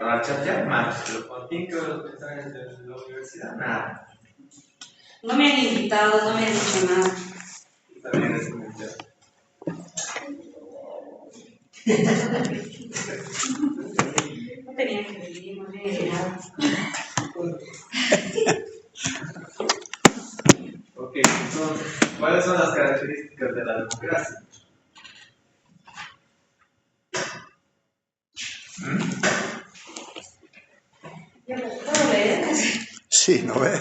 para chatear, más, pero cuando tienen que ver los mensajes de la universidad, nada. No me han invitado, no me han dicho nada. También es comentario. No tenían que venir, no había llegado. Ok, entonces, ¿cuáles son las características de la democracia? ¿Puedo leer? Sí, ¿no ve?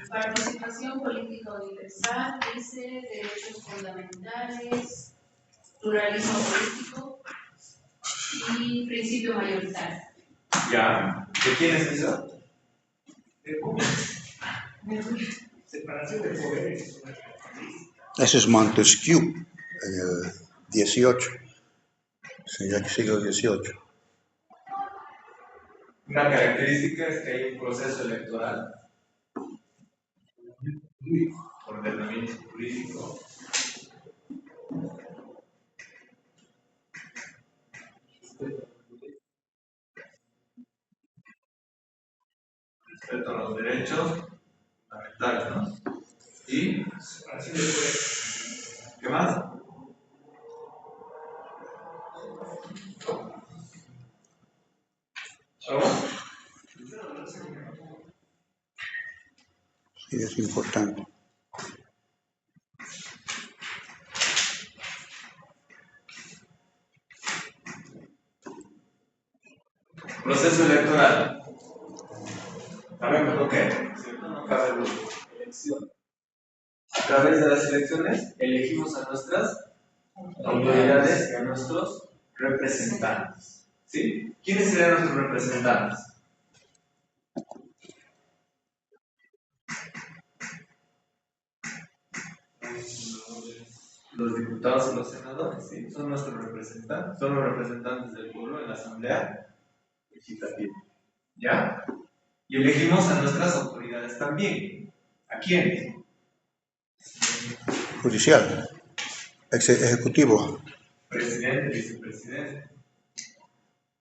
Participación política universal, dice, derechos fundamentales, pluralismo político y principio mayoritario. Ya. ¿De quién es eso? De separación de poderes. Ese es Montesquieu, en el 18, siglo XVIII. Una característica es que hay un proceso electoral, ordenamiento jurídico, respeto a los derechos fundamentales, ¿no? Y ¿qué más? ¿Algo? Sí, es importante. Proceso electoral. Sabemos lo que es, ¿cierto? No cabe duda. Elección. A través de las elecciones elegimos a nuestras autoridades y a nuestros representantes. ¿Sí? ¿Quiénes serían nuestros representantes? Los diputados y los senadores, ¿sí? Son nuestros representantes, son los representantes del pueblo en la asamblea legislativa. ¿Ya? Y elegimos a nuestras autoridades también. ¿A quiénes? Judicial, ejecutivo. Presidente, vicepresidente.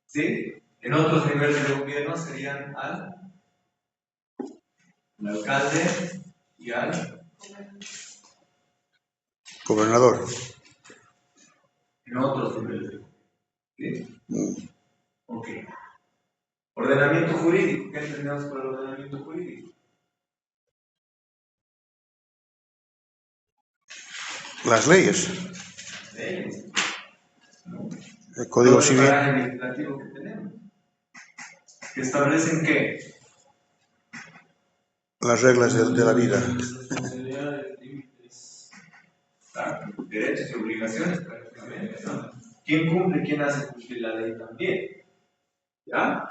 ¿Sí? En otros niveles de gobierno serían al alcalde y al Gobernador. en otros niveles de gobierno. ¿Sí? Ok. Ordenamiento jurídico. ¿Qué entendemos por el ordenamiento jurídico? Las leyes. Leyes. El Código Todo el Civil. paraje legislativo que tenemos. Que establecen qué? Las reglas de la vida. Responsabilidades, límites, derechos y obligaciones prácticamente, ¿no? ¿Quién cumple y quién hace cumplir la ley también? ¿Ya?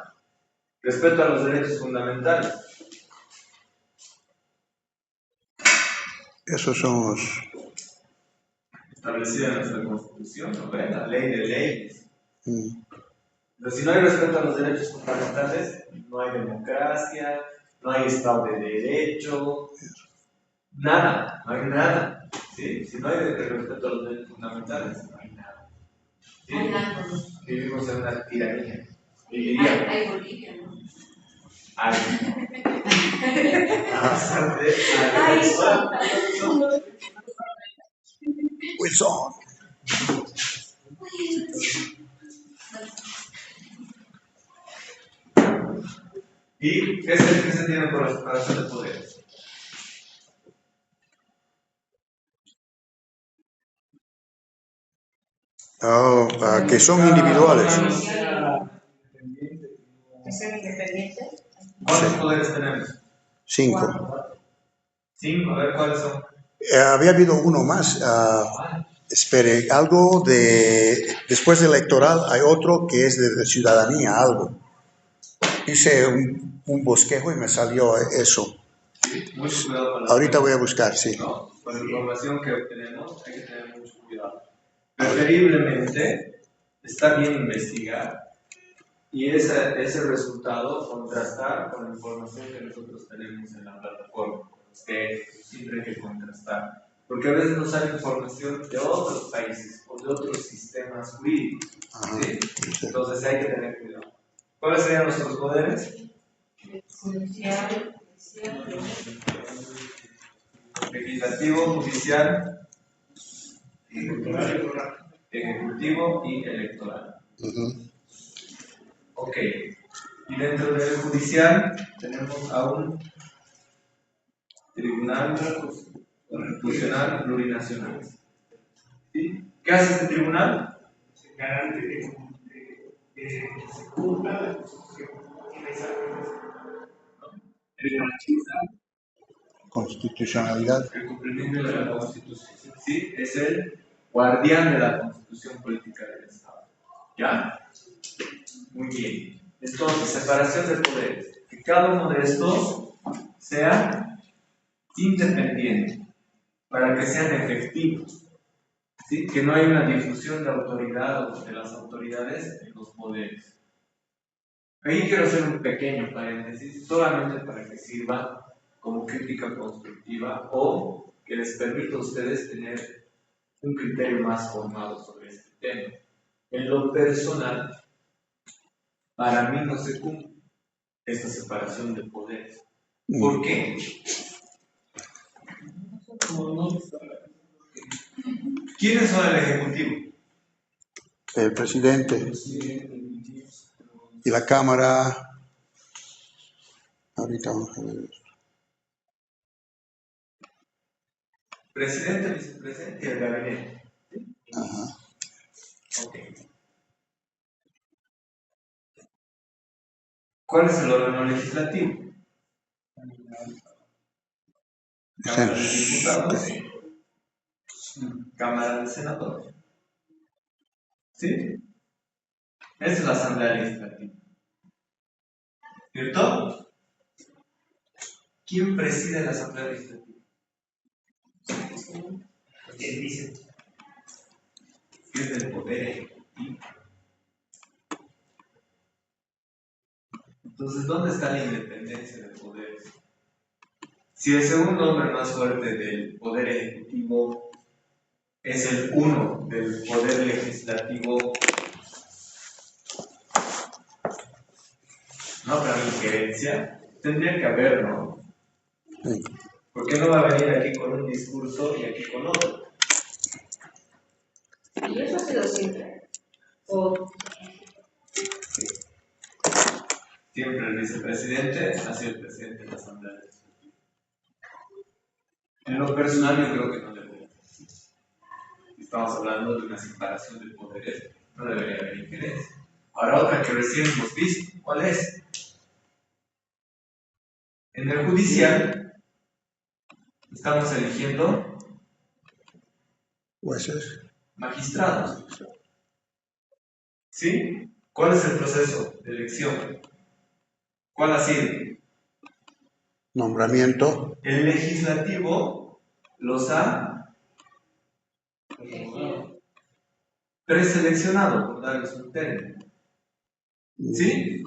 Respeto a los derechos fundamentales. Esos son los... Establecida en nuestra Constitución, ¿no ven? La ley de leyes. Pero si no hay respeto a los derechos fundamentales, no hay democracia, no hay Estado de Derecho, nada, no hay nada. ¿Sí? Si no hay respeto a los derechos fundamentales, no hay nada. ¿Sí? Vivimos en una tiranía. Viviría. Hay Bolivia, ¿no? Hay. Wilson. ¿Y qué se tiene por la separación de poderes? Que son individuales. ¿Es independiente? ¿Cuántos poderes tenemos? 5. 5, a ver cuáles son. Había habido uno más. Espere, algo de... Después del electoral hay otro que es de ciudadanía, algo. Hice un bosquejo y me salió eso. Sí, mucho cuidado con la Ahorita voy a buscar, sí. ¿no? Con la información que obtenemos hay que tener mucho cuidado. Preferiblemente está bien investigar y ese resultado contrastar con la información que nosotros tenemos en la plataforma. Que siempre hay que contrastar. Porque a veces nos sale información de otros países o de otros sistemas jurídicos. ¿Sí? Entonces hay que tener cuidado. ¿Cuáles serían nuestros poderes? Judicial, Legislativo, judicial, ejecutivo y electoral. Ok. Y dentro del judicial tenemos a un tribunal constitucional plurinacional. ¿Sí? ¿Qué hace este tribunal? Garante de que se cumpla la Constitución. El garantiza Constitucionalidad. El cumplimiento de la Constitución. ¿Sí? Es el guardián de la Constitución política del Estado. ¿Ya? Muy bien. Entonces, separación de poderes. Que cada uno de estos sea independiente para que sean efectivos. ¿Sí? Que no haya una difusión de autoridad o de las autoridades en los poderes. Ahí quiero hacer un pequeño paréntesis, solamente para que sirva como crítica constructiva o que les permita a ustedes tener un criterio más formado sobre este tema. En lo personal, para mí no se cumple esta separación de poderes. ¿Por qué? ¿Quiénes son el Ejecutivo? El presidente y la Cámara. Ahorita vamos a ver. Presidente, vicepresidente y el gabinete. Ajá. Ok. ¿Cuál es el órgano legislativo? Cámara de Diputados, Cámara de Senadores. ¿Sí? Esa es la Asamblea Legislativa. ¿Cierto? ¿Quién preside la Asamblea Legislativa? el vice. Es del poder ejecutivo. Entonces, ¿dónde está la independencia de poderes? Si el segundo hombre más fuerte del poder ejecutivo es el uno del poder legislativo, no habrá injerencia, tendría que haber, ¿no? Sí. ¿Por qué no va a venir aquí con un discurso y aquí con otro? y eso ha sido siempre. O Siempre el vicepresidente ha sido el presidente de la Asamblea Legislativa. En lo personal, yo creo que no debería. Si estamos hablando de una separación de poderes, no debería haber injerencia. Ahora, otra que recién hemos visto, ¿cuál es? En el judicial, estamos eligiendo Jueces. magistrados. ¿Sí? ¿Cuál es el proceso de elección? ¿Cuál ha sido? Nombramiento. El legislativo los ha preseleccionado, por darles un término. ¿Sí?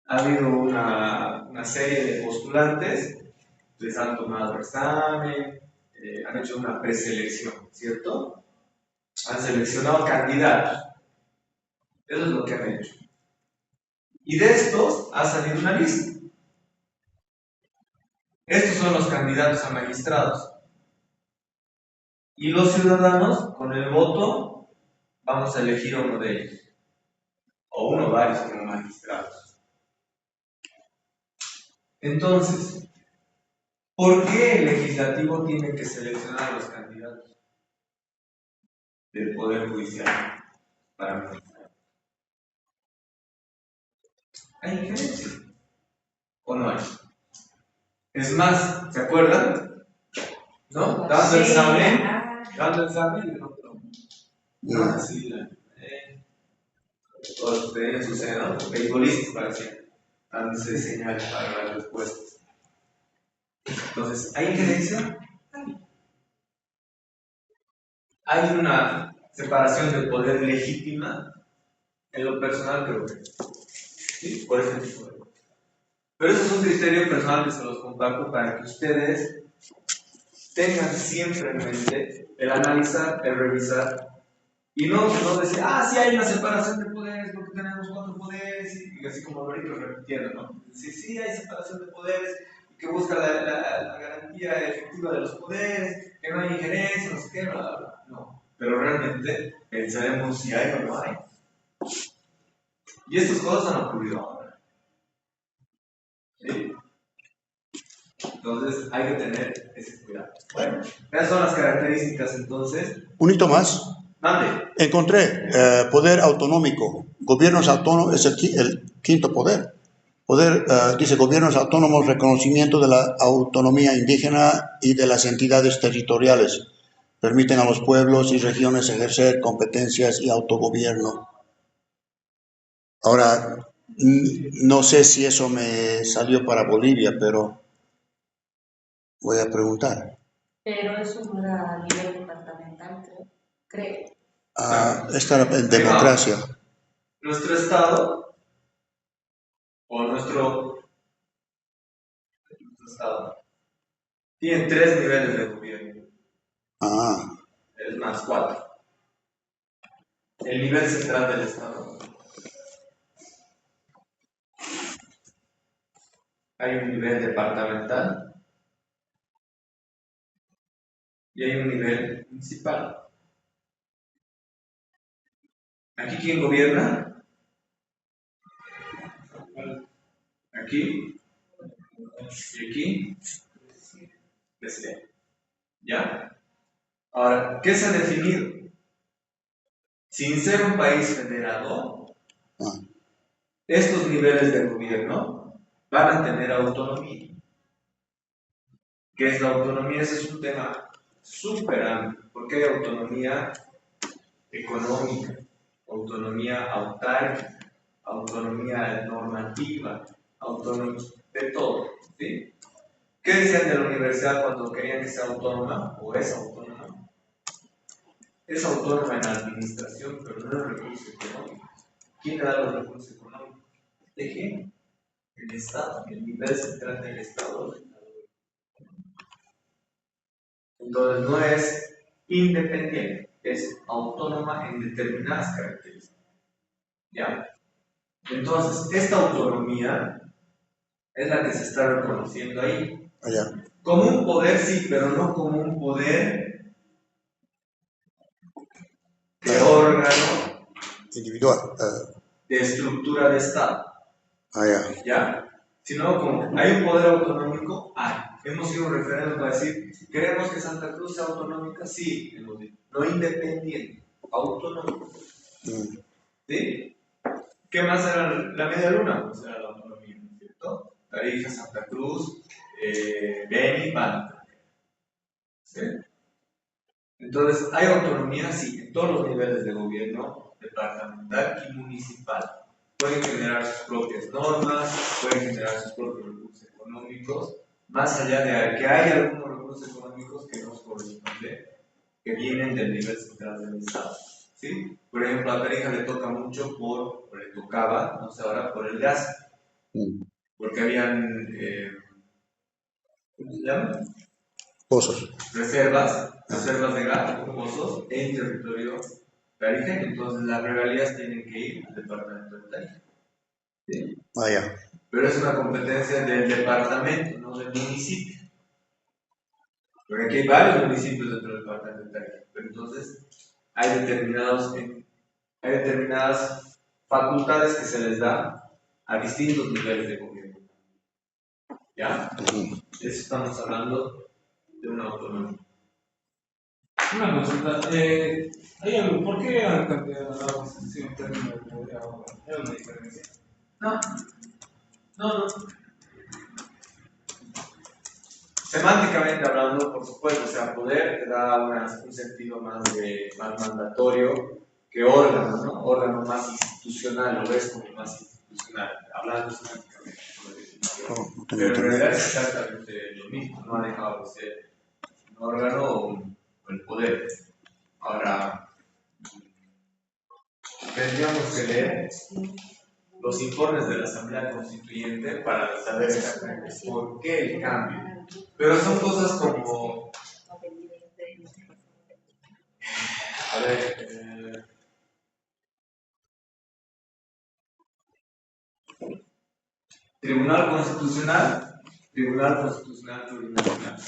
Ha habido una serie de postulantes, les han tomado examen, han hecho una preselección, ¿cierto? Han seleccionado candidatos. Eso es lo que han hecho. Y de estos ha salido una lista. Estos son los candidatos a magistrados. Y los ciudadanos, con el voto, vamos a elegir a uno de ellos. O uno o varios como magistrados. Entonces, ¿por qué el legislativo tiene que seleccionar a los candidatos del Poder Judicial para magistrados? ¿Hay injerencia? ¿O no hay? Es más, ¿se acuerdan? ¿No? Dando examen, y no, no, así, todos tenían su seno, ¿no? Beisbolistas parecían, dándose señales para las respuestas. Entonces, ¿hay injerencia? ¿Hay una separación del poder legítima? En lo personal creo que sí, por ese tipo de cosas. Pero eso es un criterio personal que se los comparto para que ustedes tengan siempre en mente el analizar, el revisar y no decir, sí hay una separación de poderes porque tenemos 4 poderes poderes, y así como lo iba repitiendo, ¿no? Es decir, sí hay separación de poderes, y que busca la garantía efectiva de los poderes, que no hay injerencia, no sé qué, bla, bla, bla. No, pero realmente pensaremos si hay o no hay. Y estas cosas han ocurrido ahora. ¿Sí? Entonces hay que tener ese cuidado. Bueno, esas son las características entonces. Un hito más. Mande. Encontré poder autonómico. Gobiernos autónomos es el quinto poder. Dice gobiernos autónomos, reconocimiento de la autonomía indígena y de las entidades territoriales. Permiten a los pueblos y regiones ejercer competencias y autogobierno. Ahora, no sé si eso me salió para Bolivia, pero voy a preguntar. Pero eso no era a nivel departamental, creo. Esta era en democracia. Nuestro Estado, o nuestro Estado, tiene 3 niveles de gobierno. Es más, 4. El nivel central del Estado. Hay un nivel departamental y hay un nivel municipal. ¿Aquí quién gobierna? Aquí y aquí. ¿Ya? Ahora, ¿qué se ha definido? Sin ser un país federado, estos niveles de gobierno van a tener autonomía. ¿Qué es la autonomía? Ese es un tema súper amplio, porque hay autonomía económica, autonomía autárquica, autonomía normativa, autonomía de todo. ¿Sí? ¿Qué decían de la universidad cuando querían que sea autónoma o es autónoma? Es autónoma en la administración, pero no en recursos económicos. ¿Quién da los recursos económicos? ¿De quién? El Estado, el nivel central del Estado. Entonces no es independiente, es autónoma en determinadas características. ¿Ya? Entonces, esta autonomía es la que se está reconociendo ahí. Como un poder, sí, pero no como un poder de órgano individual. De estructura de Estado. ¿Ya? Sino como hay un poder autonómico, hay. Hemos ido a un referéndum para decir, ¿queremos que Santa Cruz sea autonómica? Sí, hemos dicho. No independiente, autonómico. ¿Sí? ¿Qué más era la media luna? Pues era la autonomía, ¿no es cierto? Tarija, Santa Cruz, Beni, Banta. ¿Sí? Entonces, ¿hay autonomía? Sí, en todos los niveles de gobierno, departamental y municipal. Pueden generar sus propias normas, pueden generar sus propios recursos económicos, más allá de que hay algunos recursos económicos que nos corresponden, que vienen del nivel central del Estado. ¿Sí? Por ejemplo, a Tarija le toca mucho o le tocaba, no sé ahora, por el gas, porque habían, ¿cómo se llama? Pozos. Reservas de gas, pozos en territorio Tarija, entonces las regalías tienen que ir al departamento de Tarija. ¿Sí? Pero es una competencia del departamento, no del municipio. Porque aquí hay varios municipios dentro del departamento de Tarija, pero entonces hay determinadas facultades que se les da a distintos niveles de gobierno. ¿Ya? De eso estamos hablando de una autonomía. Una consulta, ¿hay algo? ¿Por qué han cambiado la constitución en términos de poder ahora? ¿Hay una diferencia? No. Semánticamente hablando, por supuesto, o sea, poder te da un sentido más mandatorio que órgano, ¿no? Órgano más institucional, lo ves como más institucional, hablando semánticamente. Pero en realidad es exactamente lo mismo, no ha dejado de ser un órgano o el poder. Ahora, tendríamos que leer los informes de la Asamblea Constituyente para saber exactamente por qué el cambio. Pero son cosas como, a ver, Tribunal Constitucional, Tribunal Constitucional Plurinacional.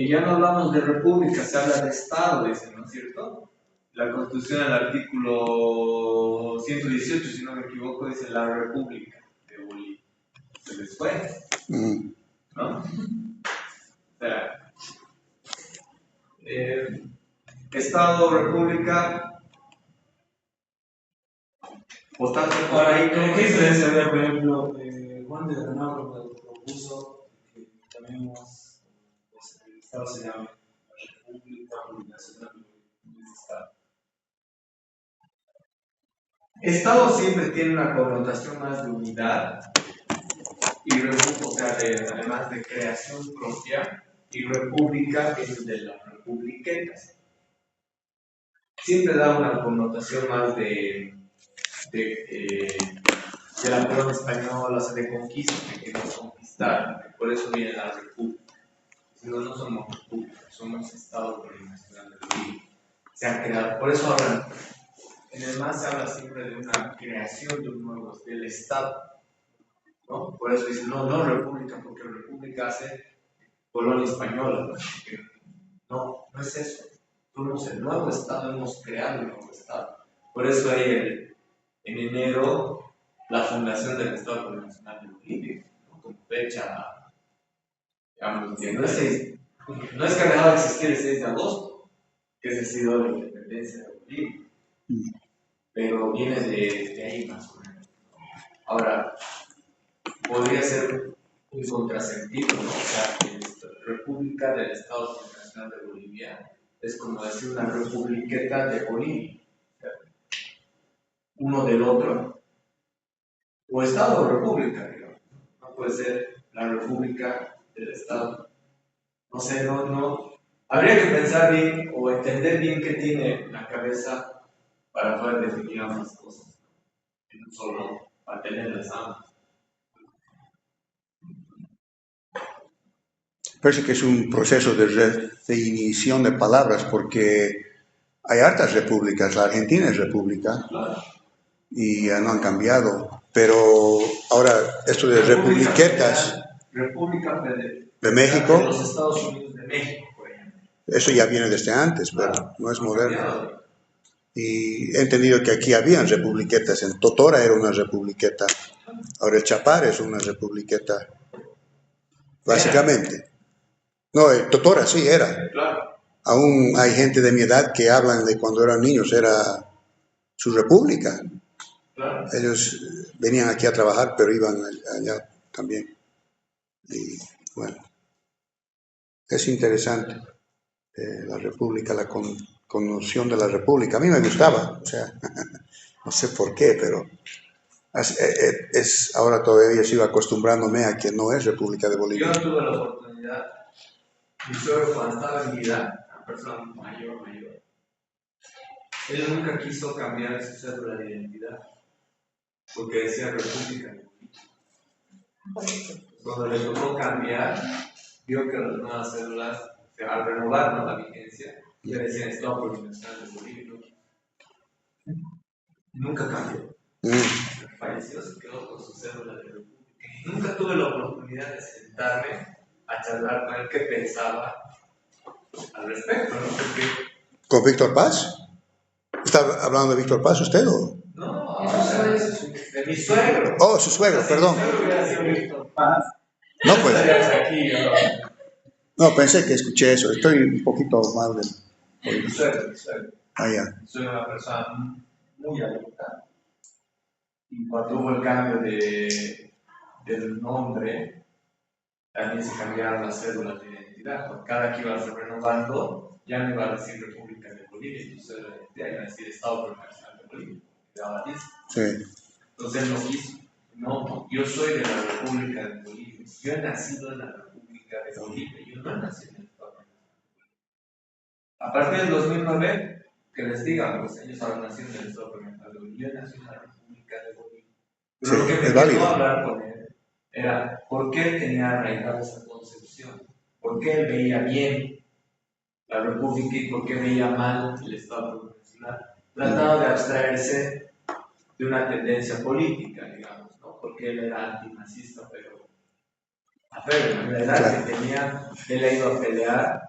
Ya no hablamos de república, se habla de Estado, dicen, ¿no es cierto? La Constitución, el artículo 118, si no me equivoco, dice la República de Bolivia. Se les fue, ¿no? O sea, Estado, República, votando por Ahora, ahí. ¿qué diferencia había, por ejemplo, Juan de Granado propuso que también el Estado se llame la República Plurinacional del Estado? Estado siempre tiene una connotación más de unidad y república, o sea, además de creación propia, y república es de las republiquetas. Siempre da una connotación más de la corona española, o sea, de conquista, que nos conquistaron, por eso viene la república. Si no, no somos república, somos Estado Plurinacional de Bolivia. Se han creado, por eso hablan, en el MAS se habla siempre de una creación de un nuevo, del Estado, ¿no? Por eso dicen, no, no república, porque república hace colonia española, ¿no? No, no es eso. Somos el nuevo Estado, hemos creado el nuevo Estado. Por eso hay en enero la fundación del Estado Plurinacional de Bolivia, ¿no? Con fecha, digamos, que no es que ha dejado de existir el 6 de agosto, que es decir, la independencia de Bolivia, pero viene de ahí más o menos. Ahora, podría ser un contrasentido, ¿no? O sea, que la República del Estado Plurinacional de Bolivia es como decir una republiqueta de Bolivia, o sea, uno del otro, o Estado o República, digamos. No puede ser la República del Estado. No sé, no. Habría que pensar bien o entender bien qué tiene la cabeza para poder definir ambas cosas en un solo, para tenerlas ambas. Parece que es un proceso de redefinición de palabras porque hay hartas repúblicas. La Argentina es república y no han cambiado. Pero ahora, esto de republiquetas República de México, de los Estados Unidos de México, por ejemplo. eso ya viene desde antes, pero no es moderno. Y he entendido que aquí habían republiquetas. En Totora era una republiqueta. Ahora el Chapar es una republiqueta, básicamente. No, el Totora sí era. Claro. Aún hay gente de mi edad que hablan de cuando eran niños, era su república. Claro. Ellos venían aquí a trabajar, pero iban allá también. Y bueno, es interesante la república, la connotación de la república. A mí me gustaba, o sea, no sé por qué, pero ahora todavía sigo acostumbrándome a que no es República de Bolivia. Yo tuve la oportunidad, mi suegro cuando estaba en vida, una persona mayor, él nunca quiso cambiar su cédula de identidad, porque decía República de Bolivia. Cuando le tocó cambiar, vio que las nuevas cédulas, o sea, al renovar, ¿no?, la vigencia, le decían Estado Plurinacional de Bolivia. Nunca cambió. Falleció, se quedó con su cédula de república. Nunca tuve la oportunidad de sentarme a charlar con él qué pensaba al respecto, ¿no? Porque, ¿Con Víctor Paz? ¿Está hablando de Víctor Paz usted o? no, de mi suegro. Oh, su suegro, perdón. Si mi suegro hubiera sido Víctor Paz, No, pues. estaríamos aquí, No, pensé que escuché eso. Estoy un poquito mal de. Mi suegro. Ah, ya. Soy una persona muy adulta. Y cuando hubo el cambio del nombre, también se cambiaron las cédulas de identidad. Por cada que ibas renovando, ya no iba a decir República de Bolivia, tu cédula de identidad iba a decir Estado Plurinacional de Bolivia. Sí. Entonces él no quiso. No, yo soy de la República de Bolivia. Yo he nacido en la República de Bolivia. Yo no he nacido en el Estado Plurinacional de Bolivia. A partir del 2009, que les digan, pues ellos habrán nacido en el Estado Plurinacional de Bolivia. Yo nací en la República de Bolivia. Pero Sí, lo que me es válido. quedó hablar con él era por qué él tenía arraigada esa concepción, por qué él veía bien la República y por qué veía mal el Estado Plurinacional. Trataba de abstraerse de una tendencia política, digamos, ¿no? porque él era antinazista, pero en la edad que tenía, él ha ido a pelear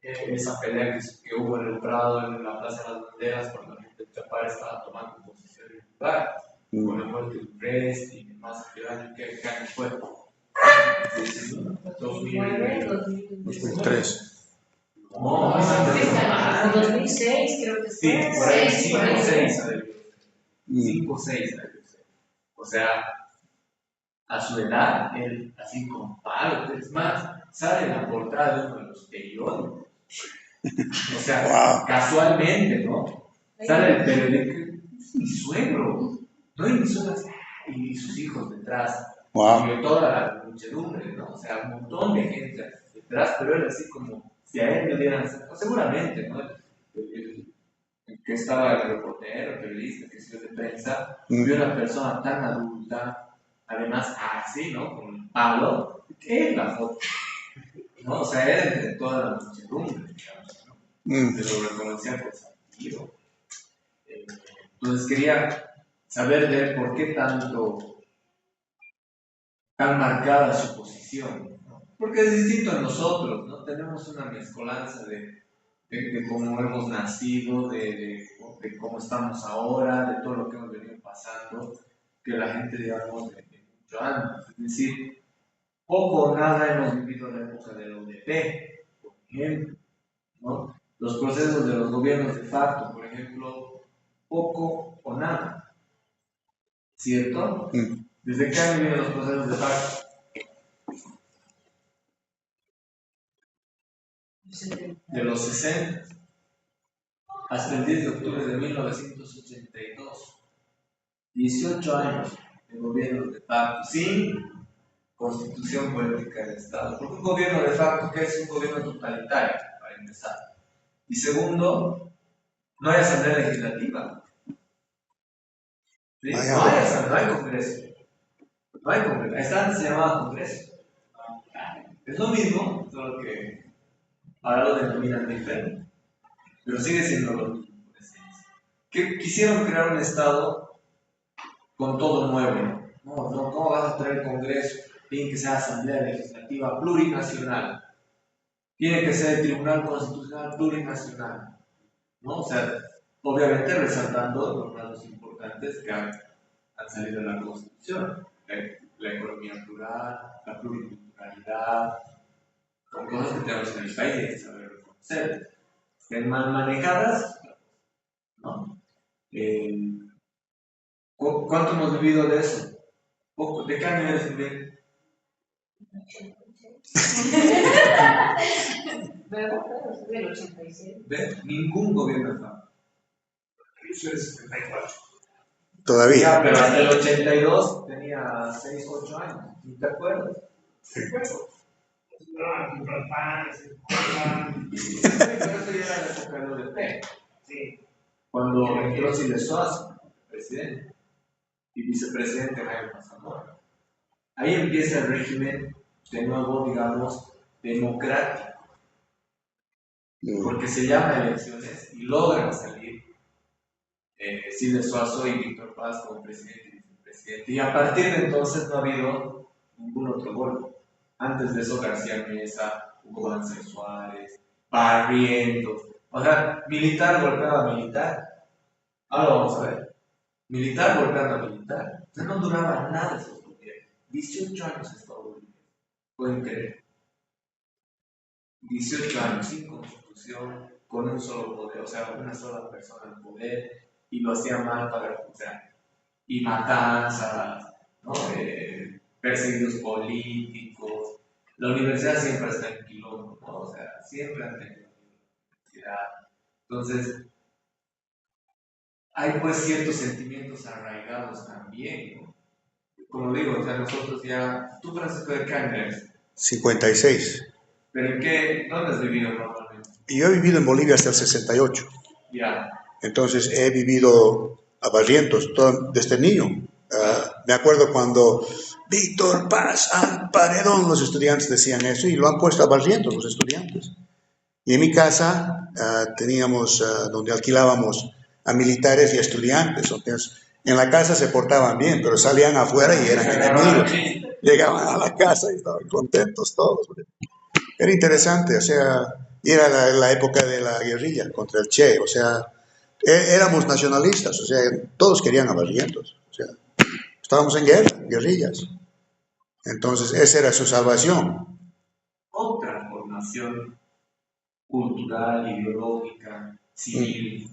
esa pelea que hubo en el Prado, en la Plaza de las Banderas, cuando la gente de Chapar estaba tomando posición en el lugar, con la muerte de Urrest y demás, ¿qué año fue? 2003. No, 2006 creo que sí, fue. por ahí 6, 5 o 6 5 o 6 O sea, a su edad, él así con palo, es más, sale en la portada de uno de los periódicos. O sea, casualmente, ¿no? Sale el periódico, es mi suegro, ¿no? Y mi suegra, y sus hijos detrás. Y toda la muchedumbre, ¿no? O sea, un montón de gente detrás, pero él así como, si a él le dieran, seguramente, ¿no? El que estaba el reportero, el periodista, que es de prensa, vio a una persona tan adulta, además así, ¿no? Con el palo, ¿qué es la foto? ¿No? O sea, era entre toda la muchedumbre, digamos, ¿no? Se lo reconocía por sentido. Entonces quería saber de él por qué tan marcada su posición, ¿no? Porque es distinto a nosotros, ¿no? Tenemos una mezcolanza de cómo hemos nacido, de cómo estamos ahora, de todo lo que hemos venido pasando, que la gente, digamos, de mucho antes. Es decir, poco o nada hemos vivido la época de la UDP, por ejemplo, ¿no? Los procesos de los gobiernos de facto, por ejemplo, poco o nada, ¿cierto? ¿Desde qué han vivido los procesos de facto? De los 60 hasta el 10 de octubre de 1982. 18 años de gobierno de facto, sin constitución política del Estado. Porque un gobierno de facto, ¿qué es? Un gobierno totalitario, para empezar. Y segundo, no hay asamblea legislativa. ¿Sí? No hay asamblea, no hay congreso. No hay congreso. Esta antes se llamaba congreso. Es lo mismo, solo que ahora lo denominan diferente. Pero sigue siendo lo mismo. Que quisieron crear un Estado con todo nuevo. No, ¿cómo vas a traer congreso? Tiene que ser asamblea legislativa plurinacional. Tiene que ser tribunal constitucional plurinacional. ¿No? O sea, obviamente resaltando los rasgos importantes que han salido de la Constitución. La economía plural, la pluriculturalidad, son cosas que tenemos en el país y hay que saber reconocer. Estén mal manejadas, ¿no? ¿Cuánto hemos vivido de eso? Poco. ¿De qué año eres, Julián? Del 86. ¿Ves? Ningún gobierno está. Eso es 74. Todavía. Ya, pero hasta el 82 tenía 6, 8 años. ¿No te acuerdas? Sí, bueno. No, comprar pan, hacer cosas. Pero eso ya era la época del UDP. Sí. Cuando entró Siles Soaza, presidente, y vicepresidente Jaime Zamora. Ahí empieza el régimen de nuevo, digamos, democrático. Porque se llama elecciones y logran salir Siles Soaza y Víctor Paz como presidente y vicepresidente. Y a partir de entonces no ha habido ningún otro golpe. Antes de eso, García Mesa, Hugo Banzer Suárez, Barrientos. O sea, militar golpeaba a militar. Ahora vamos a ver. Militar golpeando a militar. O sea, no duraba nada esos gobiernos. 18 años ha estado Bolivia. Pueden creer. 18 años sin constitución, con un solo poder, o sea, una sola persona en poder, y lo hacía mal para, o sea, y matanzas, ¿no? Perseguidos políticos. La universidad siempre está en quilombo, ¿no? O sea, siempre han tenido universidad. Entonces, hay pues ciertos sentimientos arraigados también, ¿no? Como digo, o sea, nosotros ya, ¿tú, Francisco, de qué año eres? 56. ¿Pero en qué, dónde has vivido normalmente? Yo he vivido en Bolivia hasta el 68. Ya. Entonces he vivido a Barrientos desde niño. Me acuerdo cuando Víctor Paz al paredón, los estudiantes decían eso y lo han puesto a Barrientos los estudiantes. Y en mi casa teníamos donde alquilábamos a militares y a estudiantes. Entonces, En la casa se portaban bien, pero salían afuera y eran enemigos. Llegaban a la casa y estaban contentos todos. Era interesante, o sea, y era la época de la guerrilla contra el Che, o sea, éramos nacionalistas, o sea, todos querían a Barrientos, o sea, estábamos en guerra, guerrillas. Entonces, esa era su salvación. Otra formación cultural, ideológica, civil,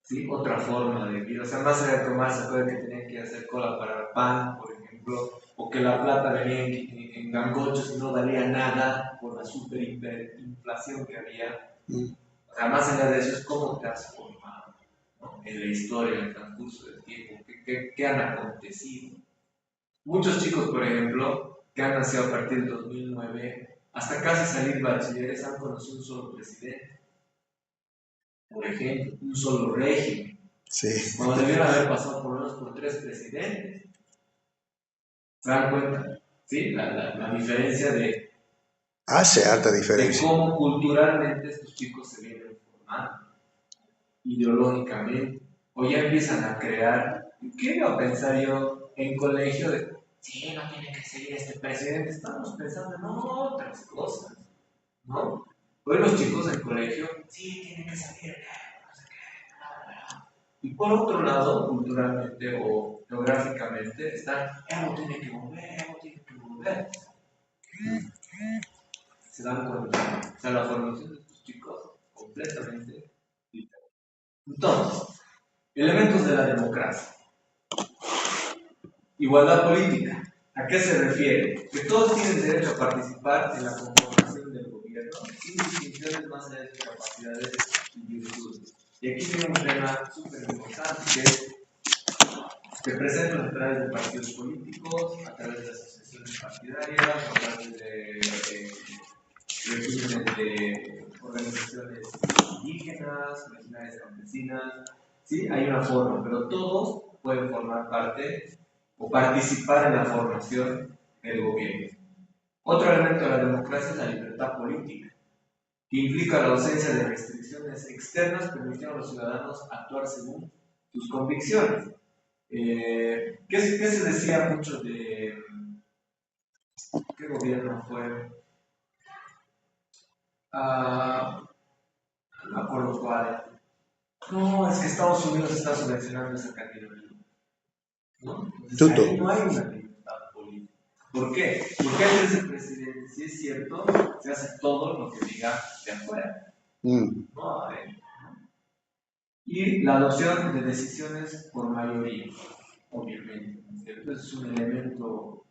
¿sí? Otra forma de vida. O sea, más allá de tomarse acuerda que tenían que hacer cola para el pan, por ejemplo, o que la plata venía en gangochos y no valía nada por la hiperinflación que había. O sea, más allá de eso es cómo te has formado, ¿no? En la historia, en el transcurso del tiempo, qué han acontecido. Muchos chicos, por ejemplo, que han nacido a partir del 2009, hasta casi salir bachilleres, han conocido un solo presidente. Por ejemplo, un solo régimen. Sí. Cuando debieron haber pasado por lo menos por 3 presidentes. ¿Se dan cuenta? ¿Sí? La diferencia de Hace harta diferencia. de cómo culturalmente estos chicos se vienen formando, ideológicamente, o ya empiezan a crear. ¿Qué iba a pensar yo en colegio de, sí, no tiene que seguir este presidente? Estamos pensando en otras cosas, ¿no? Hoy los chicos en colegio, sí, tienen que salir, no sé qué, bla, bla. Y por otro lado, culturalmente o geográficamente, están, Evo tiene que volver, Evo tiene que volver. Se dan cuenta, o sea, la formación de estos chicos completamente diferente. Entonces, elementos de la democracia. Igualdad política. ¿A qué se refiere? Que todos tienen derecho a participar en la conformación del gobierno sin distinciones más allá de sus capacidades y virtudes. Y aquí viene un tema súper importante que presentan a través de partidos políticos, a través de asociaciones partidarias, a través de regímenes de organizaciones indígenas, originarias campesinas. ¿Sí? Hay una forma, pero todos pueden formar parte o participar en la formación del gobierno. Otro elemento de la democracia es la libertad política, que implica la ausencia de restricciones externas permitiendo a los ciudadanos actuar según sus convicciones. ¿Qué se decía mucho de qué gobierno fue? No me acuerdo cuál. No, es que Estados Unidos está subvencionando esa candidatura, ¿no? Entonces, ahí no hay una libertad política. ¿Por qué? Porque él es el presidente, si es cierto, se hace todo lo que diga de afuera. No, a ver. Y la adopción de decisiones por mayoría, obviamente, ¿no es cierto? Es un elemento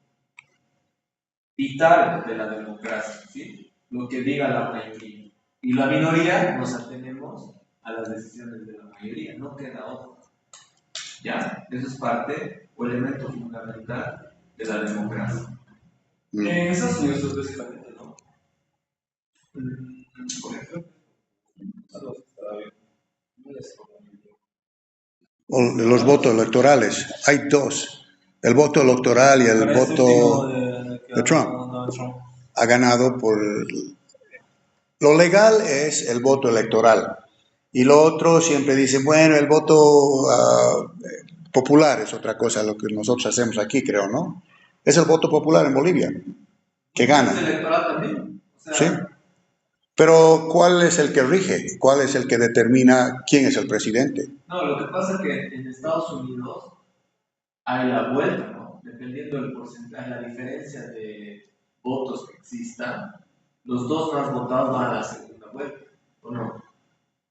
vital de la democracia, ¿sí? Lo que diga la mayoría. Y la minoría nos atenemos a las decisiones de la mayoría, no queda otra. ¿Ya? Eso es parte o elemento fundamental de la democracia. En Estados Unidos es básicamente, ¿no? Por ejemplo, los votos electorales, hay dos, el voto electoral y el voto de Trump. Ha ganado por... Lo legal es el voto electoral y lo otro siempre dicen, bueno, el voto popular es otra cosa, lo que nosotros hacemos aquí, creo, ¿no? Es el voto popular en Bolivia, que gana. ¿Es electoral también? O sea, sí. Pero, ¿cuál es el que rige? ¿Cuál es el que determina quién es el presidente? No, lo que pasa es que en Estados Unidos hay la vuelta, ¿no? Dependiendo del porcentaje, la diferencia de votos que existan, los dos más votados van a la segunda vuelta, ¿o no?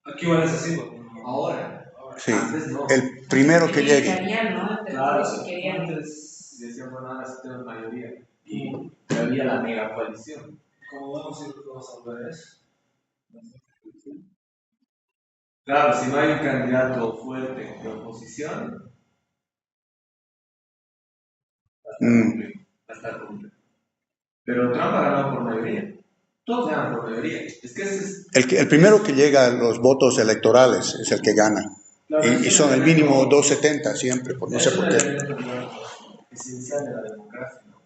Aquí igual es así, Ahora. Sí, Antes no. el primero que llegue. ¿No? Claro, Si querían. antes decían, bueno, ahora sí tenemos mayoría. Y había la mega coalición. como vamos a ir todos a ver eso. Claro, si no hay un candidato fuerte de oposición, va a estar complejo. Pero Trump ha ganado por mayoría. Todos ganan por mayoría. Es que ese es... El primero que llega a los votos electorales es el que gana. Claro, Y son el mínimo 270 siempre, por no sé por qué. Es un elemento esencial de la democracia, ¿no?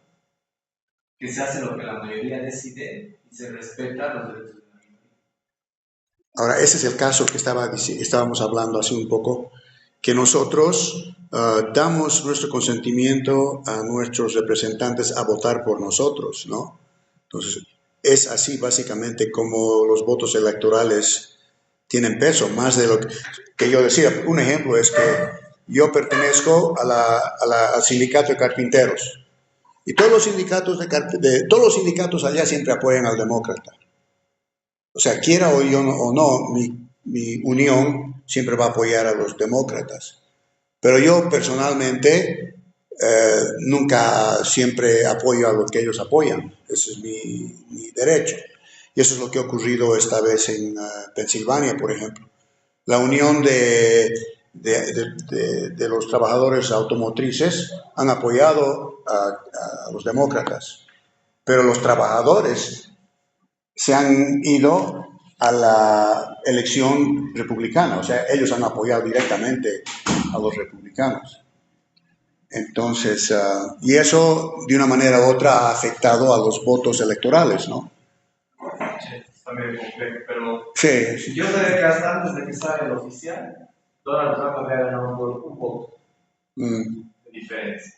Que se hace lo que la mayoría decide y se respeta los derechos de la minoría. Ahora, ese es el caso que estábamos hablando hace un poco, que nosotros damos nuestro consentimiento a nuestros representantes a votar por nosotros, ¿no? Entonces, es así básicamente como los votos electorales tienen peso, más de lo que yo decía. Un ejemplo es que yo pertenezco al sindicato de carpinteros y todos los sindicatos, todos los sindicatos allá siempre apoyan al demócrata. O sea, quiera o yo o no, mi unión siempre va a apoyar a los demócratas. Pero yo personalmente nunca siempre apoyo a lo que ellos apoyan. Ese es mi derecho. Y eso es lo que ha ocurrido esta vez en Pensilvania, por ejemplo. La unión de los trabajadores automotrices han apoyado a los demócratas, pero los trabajadores se han ido a la elección republicana, o sea, ellos han apoyado directamente a los republicanos. Entonces, y eso de una manera u otra ha afectado a los votos electorales, ¿no? Sí, está medio complejo, pero Sí. yo sé que hasta antes de que salga el oficial, Donald Trump había ganado por un voto de diferencia.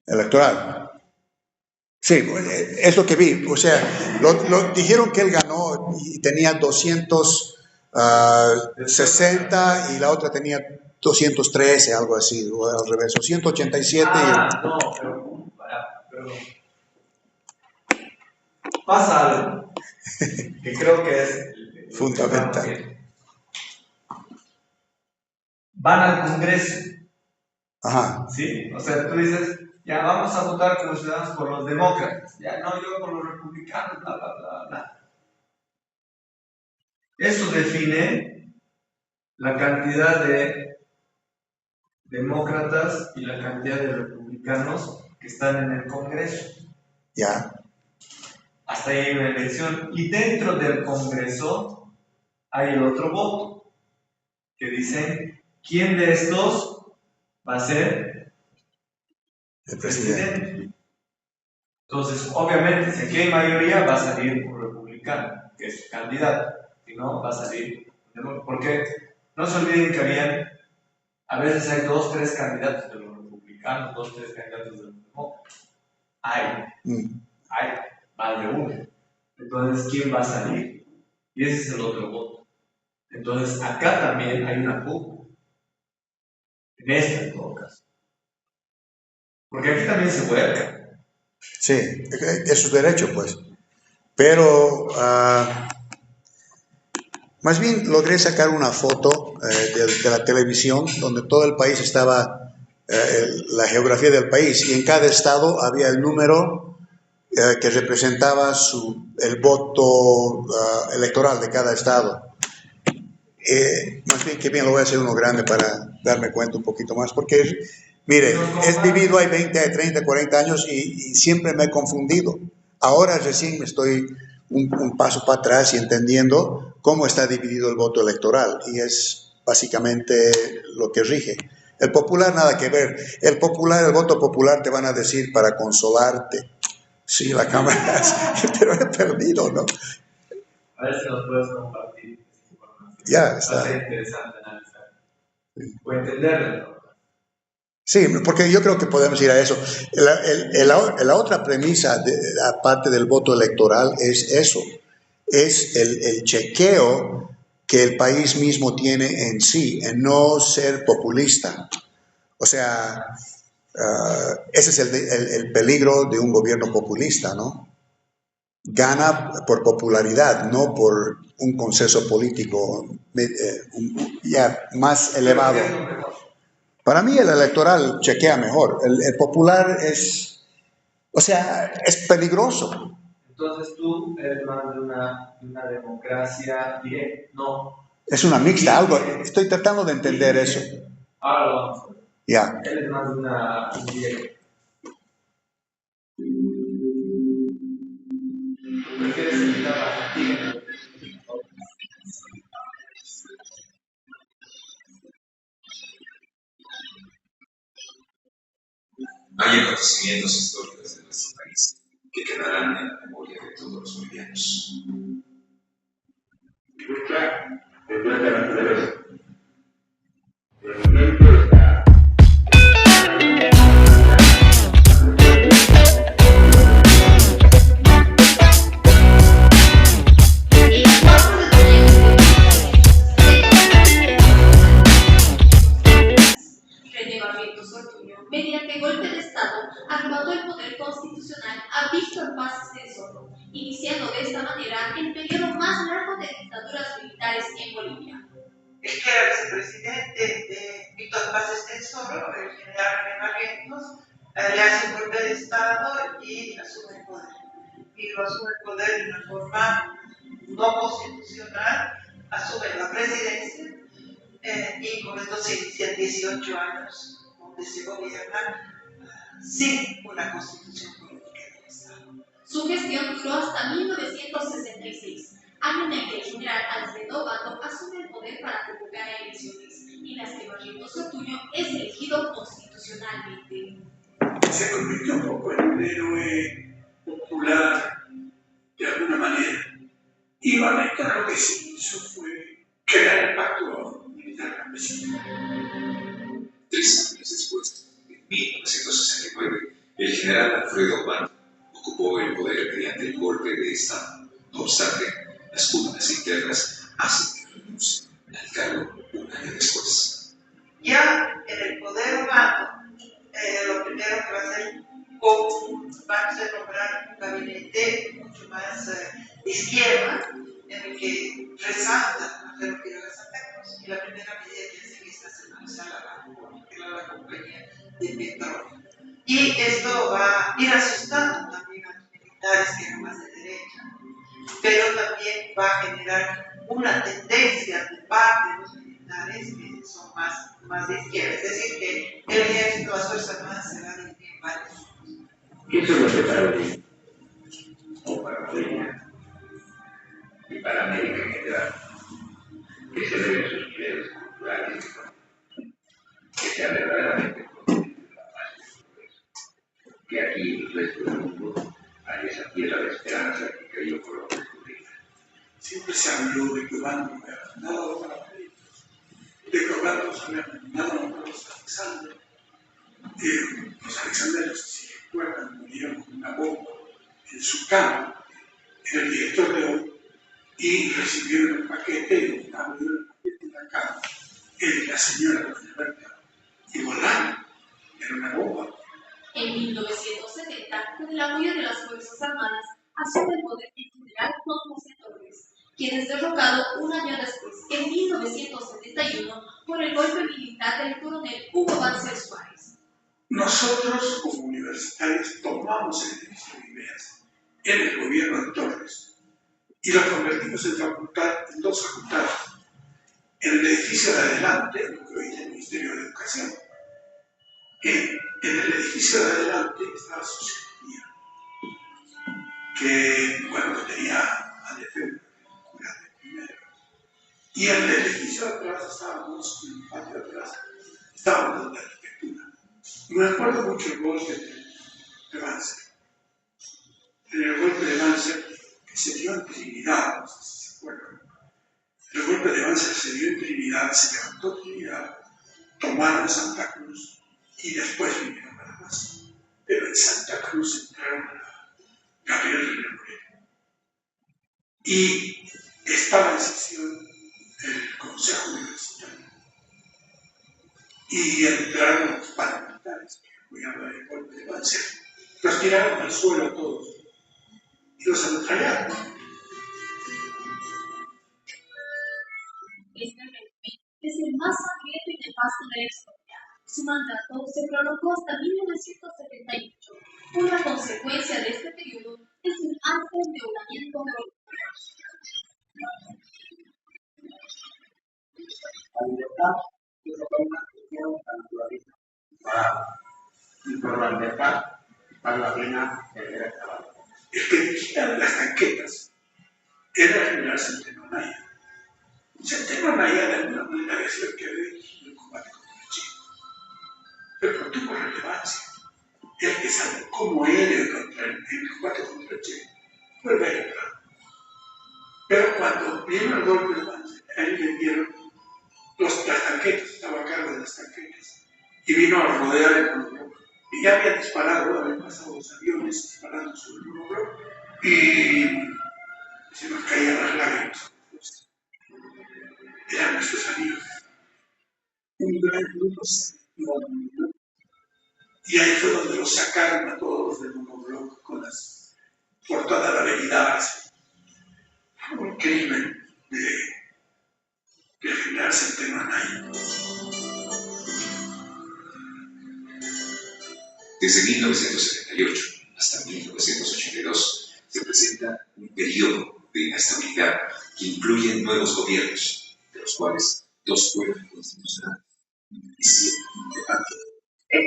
Electoral. Sí, es lo que vi. O sea, dijeron que él ganó y tenía 260 y la otra tenía 213, algo así, o al revés, o 187. No, pero pasa algo que creo que es Fundamental. Van al Congreso. Ajá. ¿Sí? O sea, tú dices, ya vamos a votar como ciudadanos por los demócratas, ya no yo por los republicanos, bla, bla, bla, bla. Eso define la cantidad de demócratas y la cantidad de republicanos que están en el Congreso. Ya. Hasta ahí hay una elección. Y dentro del Congreso hay el otro voto, que dicen, ¿quién de estos va a ser El presidente? Entonces, obviamente, si aquí hay mayoría, va a salir un republicano, que es su candidato. Si no, va a salir porque no se olviden que a veces hay 2, 3 candidatos de los republicanos, 2, 3 candidatos de los demócratas. Hay más de uno. Entonces, ¿quién va a salir? Y ese es el otro voto. Entonces, acá también hay una pugna. En esta, en todo caso. Porque aquí también se vuelca. Sí, es su derecho, pues. Pero más bien logré sacar una foto de la televisión donde todo el país estaba, la geografía del país, y en cada estado había el número que representaba el voto electoral de cada estado. Más bien que bien lo voy a hacer uno grande para darme cuenta un poquito más, porque mire, he vivido ahí 20, 30, 40 años y siempre me he confundido. Ahora recién me estoy un paso para atrás y entendiendo cómo está dividido el voto electoral, y es básicamente lo que rige. El popular nada que ver. El voto popular te van a decir para consolarte. Sí, la cámara, pero he perdido, ¿no? A ver si nos puedes compartir esta información. Ya está. Va a ser interesante analizar. O entenderlo. Sí, porque yo creo que podemos ir a eso. La otra premisa, aparte del voto electoral, es eso. Es el chequeo que el país mismo tiene en sí, en no ser populista. O sea, ese es el peligro de un gobierno populista, ¿no? Gana por popularidad, no por un consenso político ya más elevado. Para mí el electoral chequea mejor. El popular o sea, es peligroso. Entonces tú eres más de una democracia directa, no. Es una mixta, algo. Estoy tratando de entender eso. Ahora lo vamos a ver. Ya. Él es más de una indirecta. ¿Tú prefieres evitar la fatiga? Hay acontecimientos históricos de nuestro país que quedarán en la memoria de todos los bolivianos. Ilustra el plan de la naturaleza. mediante golpe de Estado, arrebató el poder constitucional a Víctor Paz Estenssoro, iniciando de esta manera el periodo más largo de dictaduras militares en Bolivia. El que era vicepresidente de Víctor Paz Estenssoro, el general René Barrientos, le hace un golpe de Estado y asume el poder. Y lo asume el poder de una forma no constitucional, asume la presidencia y con esto se inician 18 años donde se gobierna sin una constitución política del Estado. Su gestión duró hasta 1966, año en el que el general Alfredo Obando asume el poder para convocar elecciones, en las que Barrientos Ortuño es elegido constitucionalmente. Se convirtió un poco en un héroe popular de alguna manera. Y Barrientos lo que sí hizo fue crear el pacto militar campesino. 3 años después, en 1969, el general Alfredo Obando ocupó el poder mediante el golpe de Estado. No obstante, las pugnas internas hacen que renuncie al cargo un año después. Ya en el poder Obando, lo primero que va a hacer va a ser nombrar un gabinete mucho más de izquierda, en el que resalta a Pedro Quiroga Santa Cruz, y la primera medida que hace es nacionalizar la compañía de petróleo. Y esto va a ir asustando también a los militares que eran más de derecha, pero también va a generar una tendencia de parte de los militares que son más de izquierda, es decir, que el ejército, las fuerzas armadas se van a dividir en varios. ¿Qué es lo que para Bolivia? O para Bolivia y para América en general, que se deben sus niveles culturales y económicos, que sea verdaderamente consciente de la paz y el progreso, que aquí en el resto del mundo hay esa tierra de esperanza que creyó Colón descubrir. Siempre se habló de que Obando había mandado para América, de que Obando había mandado a los Alexander. Los Alexanders, si recuerdan, murieron con una bomba en su cama, en el director de hoy, y recibieron el paquete, y abrieron el paquete en la cama, la señora Doña Berta, y volaron, era una bomba. En 1970, con el apoyo de las Fuerzas Armadas, asume el poder el general Juan José Torres, quien es derrocado un año después, en 1971, por el golpe militar del coronel Hugo Banzer Suárez. Nosotros, como universitarios, tomamos el edificio de ideas en el gobierno de Torres y lo convertimos en 2 facultades. En el edificio de adelante, lo que hoy es el Ministerio de Educación, en el edificio de adelante estaba Sociología, que bueno, tenía a Lefebvre, de primero. Y en el edificio de atrás estábamos, en el patio de atrás, estábamos de arquitectura. Y me acuerdo mucho el golpe de Banzer. En el golpe de Banzer, que se dio en Trinidad, no sé si se acuerdan. El golpe de Banzer se dio en Trinidad, se levantó Trinidad, tomaron Santa Cruz y después vinieron a La Paz. Pero en Santa Cruz entraron a Gabriel René Moreno. Y estaba en sesión el Consejo Universitario. Y entraron los paramilitares que apoyaban el golpe de Banzer. Los tiraron al suelo a todos y los ametrallaron. Este régimen es el más sangriento y nefasto de la historia. Su mandato se prolongó hasta 1978. Una consecuencia de este periodo es un alto endeudamiento global. La libertad es una cuestión tan naturalista. Y por la libertad vale la pena perder el trabajo. El que dirigía las tanquetas era el general Centeno Anaya. Centeno Anaya de alguna manera había sido el que había dirigido el combate contra el Che. Pero no tuvo relevancia. El que salió como héroe contra el combate contra el Che fue el Belgrano. Pero cuando vino el golpe de Banzer, a él le dieron las tanquetas, estaba a cargo de las tanquetas, y vino a rodear el monobloc. Y ya habían disparado, habían pasado los aviones disparando sobre el monobloc, y se nos caían las lágrimas. Eran nuestros amigos. Un gran grupo se metió al monobloc Y ahí fue donde los sacaron a todos del monobloc por toda la avenida Arce, por un crimen de generarse el tema ahí. Desde 1978 hasta 1982 se presenta un periodo de inestabilidad que incluye nuevos gobiernos, de los cuales 2 fueron constitucionales y 7 de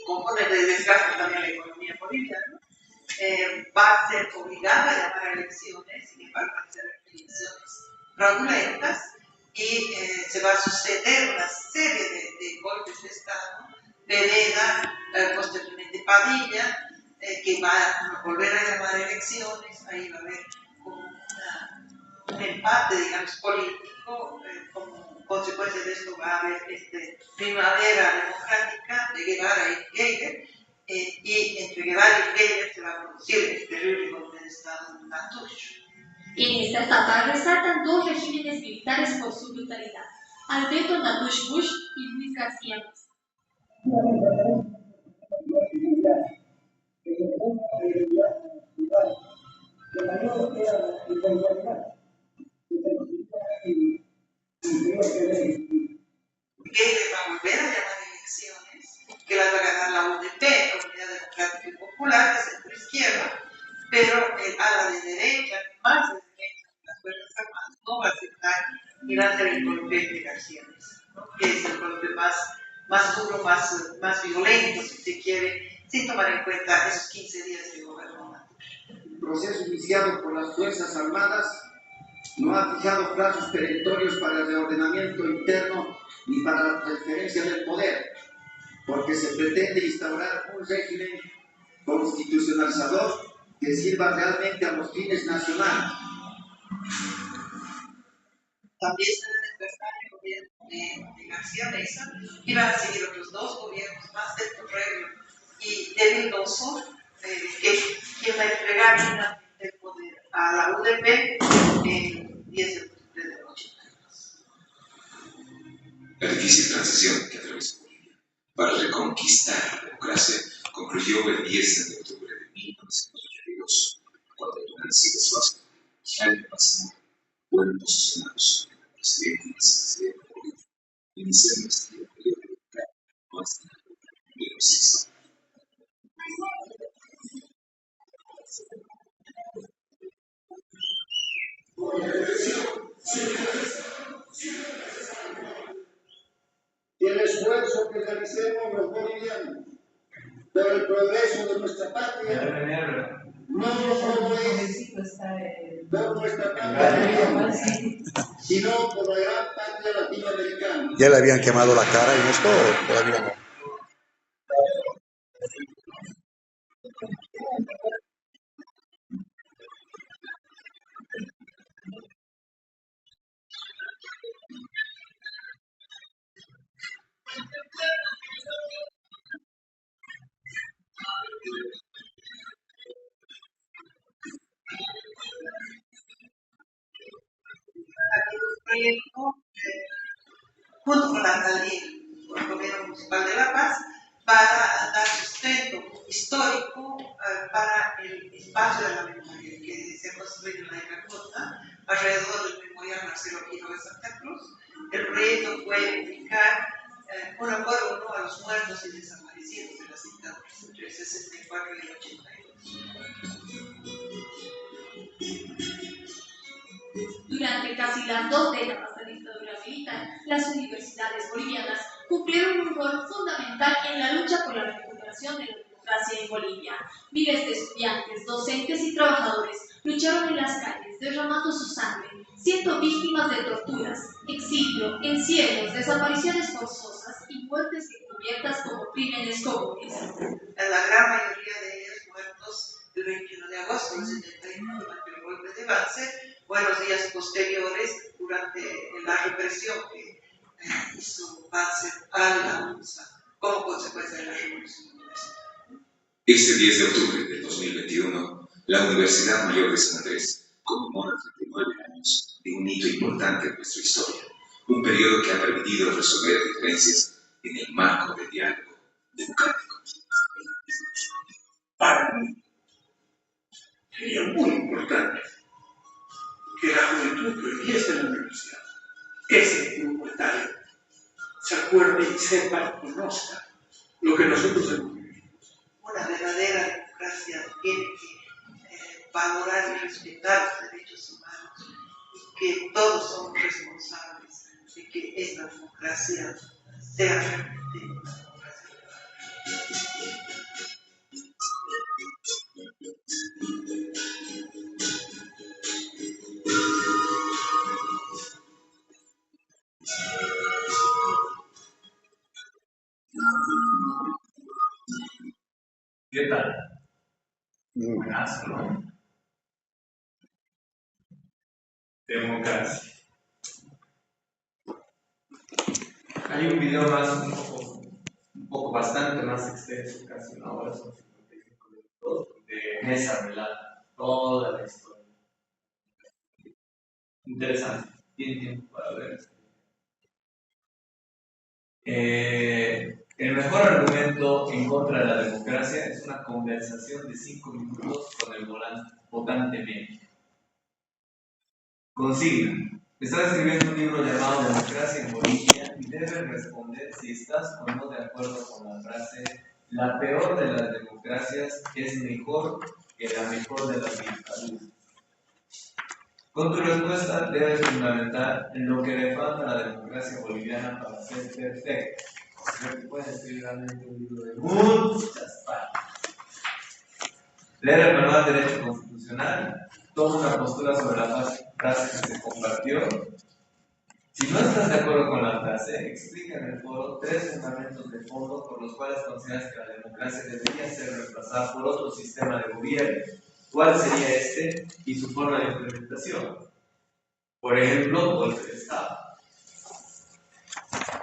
compone de desgaste también la economía boliviana, va a ser obligada a llamar a elecciones, sin embargo, van a ser elecciones fraudulentas y se va a suceder una serie de golpes de Estado, Vereda, posteriormente Padilla, que va a volver a llamar a elecciones, ahí va a haber como un empate, digamos, político, como consecuencia de esto va a haber primavera democrática de Guevara y Geiger, y entre Guevara y Geiger se va a producir el terrible golpe de Estado en Natush. En esta etapa resaltan 2 regímenes militares por su brutalidad: Alberto Natush Bush y Luis García Meza. Geiger va a volver a llamar elecciones, que las va a ganar la UDP, Unidad Democrática y Popular, de centro izquierda, pero el ala de derecha, más de derecha, las Fuerzas Armadas, no va a aceptar y va a hacer el golpe de García Meza, ¿no? Que es el golpe más duro, más violento, si se quiere, sin tomar en cuenta esos 15 días de gobierno. El proceso iniciado por las Fuerzas Armadas no ha fijado plazos perentorios para el reordenamiento interno ni para la transferencia del poder, porque se pretende instaurar un régimen constitucionalizador que sirva realmente a los fines nacionales. También se va a despertar el gobierno de García Meza y van a seguir otros 2 gobiernos más del Torrebio y de Vildoso, quien va a entregar el poder a la UDP el 10 de octubre del 82. La difícil transición que atravesó Bolivia para reconquistar la democracia concluyó el 10 de octubre de 1982, cuando Nancy de Suazo y Jaime Pazamón fueron posicionados como presidente y vicepresidente de Bolivia, iniciando así el periodo democrático más largo de los siglos. El esfuerzo que realicemos los bolivianos por el progreso de nuestra patria no es por nuestra patria, sino por la gran patria latinoamericana. ¿Ya le habían quemado la cara en esto o todavía no? Proyecto junto con la alcaldía, con el gobierno municipal de La Paz, para dar sustento histórico para el espacio de la memoria que se ha construido en la Iracota alrededor del memorial Marcelo Quino de Santa Cruz. El proyecto fue ubicar uno por uno a los muertos y desaparecidos de las dictaduras entre el 64 y el 82. Durante casi las 2 décadas de dictadura militar, las universidades bolivianas cumplieron un rol fundamental en la lucha por la recuperación de la democracia en Bolivia. Miles de estudiantes, docentes y trabajadores lucharon en las calles, derramando su sangre, siendo víctimas de torturas, exilio, encierros, desapariciones forzosas y muertes encubiertas como crímenes comunes. La gran mayoría de ellos muertos el 21 de agosto del 71 durante el golpe de Banzer, o en los días posteriores durante la represión que hizo Banzer a la UNSA como consecuencia de la revolución universitaria. Este 10 de octubre del 2021, la Universidad Mayor de San Andrés conmemora 39 años de un hito importante en nuestra historia, un periodo que ha permitido resolver diferencias en el marco del diálogo democrático. Para mí, sería muy importante que la juventud que hoy día está en la universidad, ese grupo etario, se acuerde y sepa y conozca lo que nosotros hemos vivido. Una verdadera democracia tiene que valorar y respetar los derechos humanos y que todos somos responsables de que esta democracia sea realmente una democracia. ¿Qué tal? Mm. Buenazo, ¿no? Democracia. Hay un video más, un poco bastante más extenso, casi una hora, son 55 minutos, de Mesa relata toda la historia. Interesante, tiene tiempo para ver. El mejor argumento en contra de la democracia es una conversación de 5 minutos con el votante medio. Consigna. Estás escribiendo un libro llamado Democracia en Bolivia y debes responder si estás o no de acuerdo con la frase: la peor de las democracias es mejor que la mejor de las dictaduras. Con tu respuesta debes fundamentar en lo que le falta a la democracia boliviana para ser perfecta. O sea, que puedes escribir realmente un libro de muchas páginas. Leer el manual de derecho constitucional, toma una postura sobre la frase que se compartió. Si no estás de acuerdo con la frase, explica en el foro 3 fundamentos de fondo por los cuales consideras que la democracia debería ser reemplazada por otro sistema de gobierno. ¿Cuál sería este y su forma de implementación? Por ejemplo, golpe de Estado.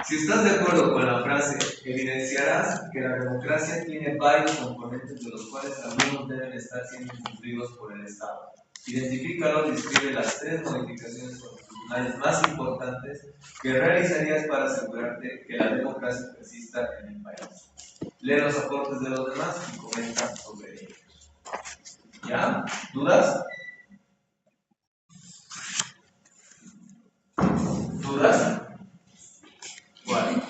Si estás de acuerdo con la frase, evidenciarás que la democracia tiene varios componentes de los cuales algunos deben estar siendo cumplidos por el Estado. Identifícalos y describe las 3 modificaciones constitucionales más importantes que realizarías para asegurarte que la democracia persista en el país. Lee los aportes de los demás y comenta sobre ellos. ¿Ya? ¿Dudas? ¿Dudas? ¿Cuál?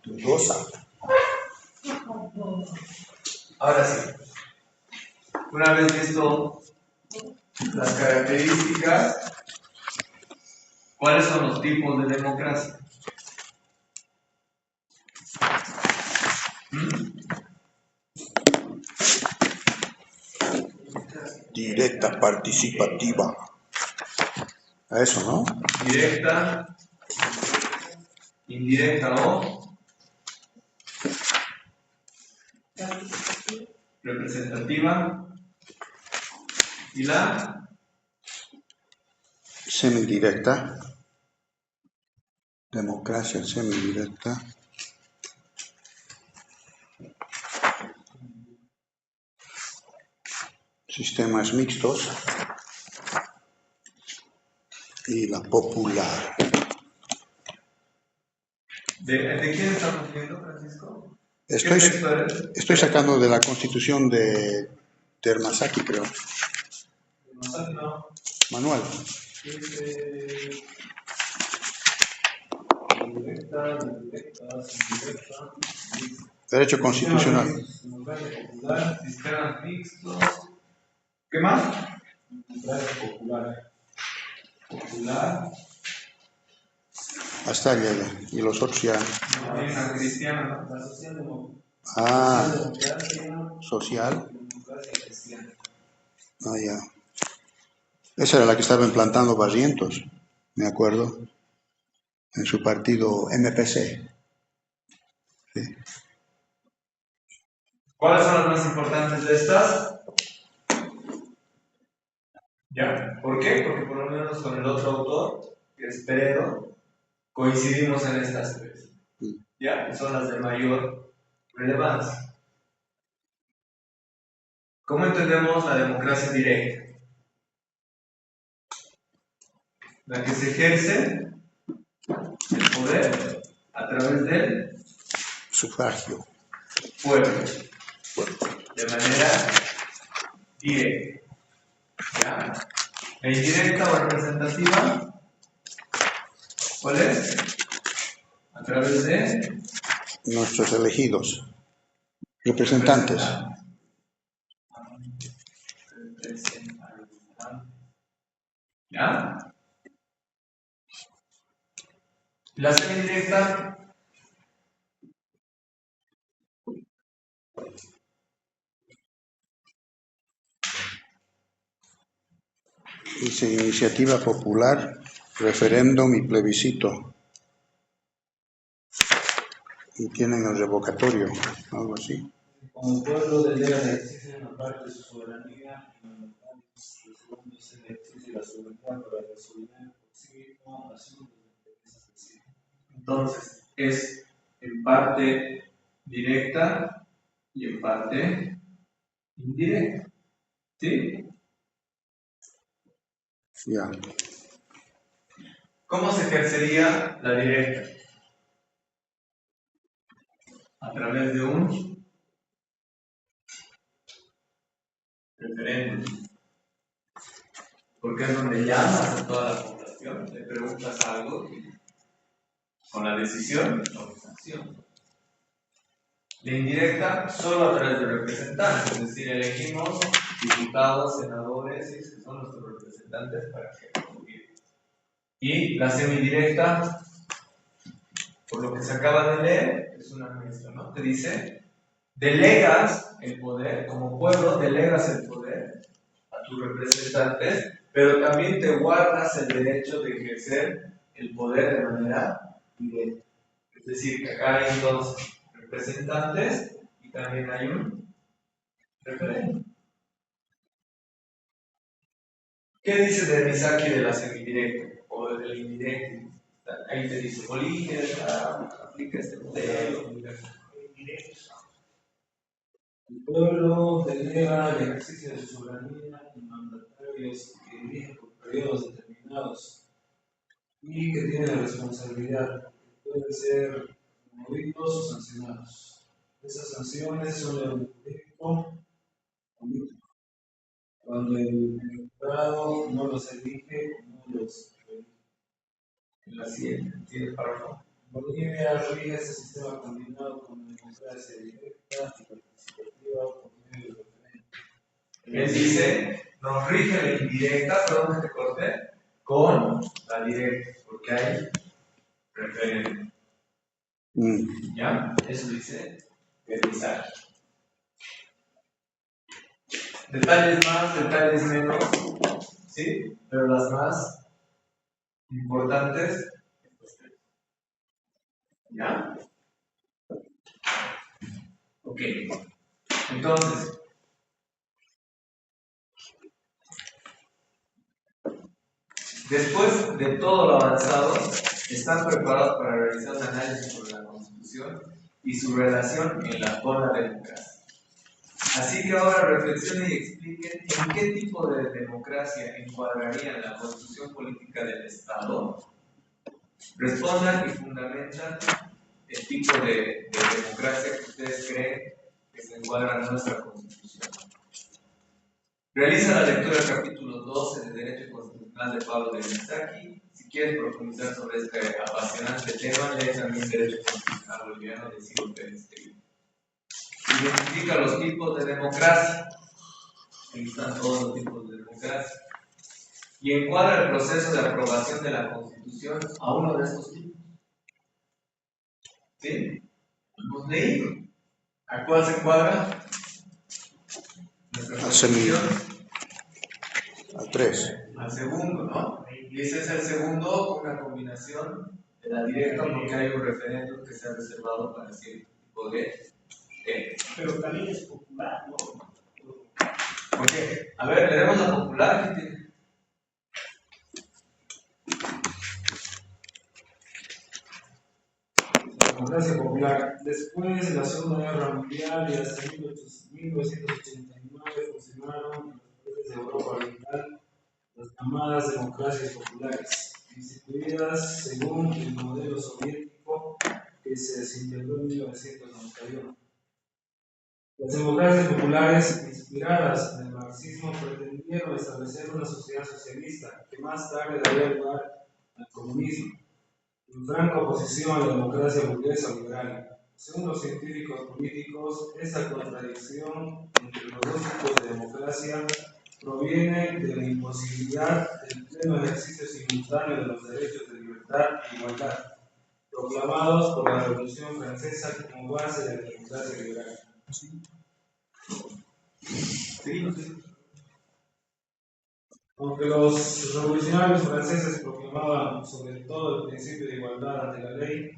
Dudosa. Ahora sí. Una vez visto las características, ¿cuáles son los tipos de democracia? Directa, participativa. A eso, ¿no? Directa, indirecta o representativa. Y la semidirecta. Democracia semidirecta. Sistemas mixtos. Y la popular. ¿De quién estamos viendo, Francisco? Estoy sacando de la Constitución de Termasaki, creo. No. Manual. Indirecta. Derecho constitucional. Sistemas mixtos. ¿Qué más? Popular. Hasta allá. Y los otros ya. Hay una cristiana, ¿no? La Social. Ah, ya. Esa era la que estaba implantando Barrientos, me acuerdo, en su partido MPC. Sí. ¿Cuáles son las más importantes de estas? ¿Ya? ¿Por qué? Porque por lo menos con el otro autor, que es Peredo, coincidimos en estas 3. ¿Ya? Son las de mayor relevancia. ¿Cómo entendemos la democracia directa? La que se ejerce poder a través del Sufragio. pueblo, de manera directa. ¿Ya? La indirecta o representativa, ¿cuál es? A través de Nuestros elegidos. Representantes. ¿Ya? La semidirecta, Dice iniciativa popular, referéndum y plebiscito. Y tienen el revocatorio, algo así. Como el pueblo delega el ejercicio de una parte de su soberanía y mandatarios, el segundo es el ejercicio de la soberanía para resolver por sí mismo asuntos de interés específico. entonces, es en parte directa y en parte indirecta. ¿Sí? Ya. ¿Cómo se ejercería la directa? A través de un referéndum. Porque es donde llamas a toda la población, le preguntas algo y con la decisión o sanción. La indirecta solo a través de representantes, es decir, elegimos diputados, senadores, que son nuestros representantes para que nos gobiernen. Y la semidirecta, por lo que se acaba de leer, es una mezcla, ¿no? Te dice, delegas el poder, como pueblo delegas el poder a tus representantes, pero también te guardas el derecho de ejercer el poder de manera directa. Es decir, que acá hay dos representantes y también hay un referéndum. ¿Qué dice de Misaki de la semidirecta o del indirecto? Ahí te dice, Bolivia aplica este modelo. El pueblo delega el ejercicio de su soberanía en mandatarios que eligen por periodos determinados y que tienen responsabilidad, que pueden ser removidos o sancionados. Esas sanciones son de un político político. Cuando el electorado no los elige, no los elige. En la siguiente párrafo. Bolivia rige ese sistema combinado con la democracia directa y participativa por medio de referéndum. Él dice, nos rige la indirecta, perdón que te corte, con la directa, porque hay referéndum. ¿Ya? Eso dice el mensaje. Detalles más, detalles menos, ¿sí? Pero las más importantes, ¿ya? Ok. Entonces, después de todo lo avanzado, están preparados para realizar un análisis sobre la Constitución y su relación en la actual democracia. Así que ahora reflexionen y expliquen en qué tipo de democracia encuadrarían la Constitución política del Estado. Respondan y fundamentan el tipo de democracia que ustedes creen que se encuadra en nuestra Constitución. Realiza la lectura del capítulo 12 de Derecho Constitucional de Pablo de Misaki. Si quieres profundizar sobre este apasionante tema, lee también Derecho Constitucional Boliviano de Ciro Pérez Querido. Identifica los tipos de democracia. Ahí están todos los tipos de democracia. Y encuadra el proceso de aprobación de la Constitución a uno de estos tipos. ¿Sí? Hemos leído. ¿A cuál se encuadra? Al semidio. Al 3. Al segundo, ¿no? Y ese es el segundo, una combinación de la directa, porque hay un referéndum que se ha reservado para cierto tipo de. Pero también es popular, ¿no? ¿Por qué? A ver, leemos la popular. ¿Qué tiene? La democracia popular. Después de la Segunda Guerra Mundial y hasta 1989 funcionaron en los países de Europa Oriental las llamadas democracias populares. instituidas según el modelo soviético que se desintegró en 1991. Las democracias populares, inspiradas en el marxismo, pretendieron establecer una sociedad socialista que más tarde daría lugar al comunismo, en franca oposición a la democracia burguesa liberal. Según los científicos políticos, esta contradicción entre los dos tipos de democracia proviene de la imposibilidad del pleno ejercicio simultáneo de los derechos de libertad e igualdad, proclamados por la Revolución Francesa como base de la democracia liberal. Aunque los revolucionarios franceses proclamaban sobre todo el principio de igualdad ante la ley,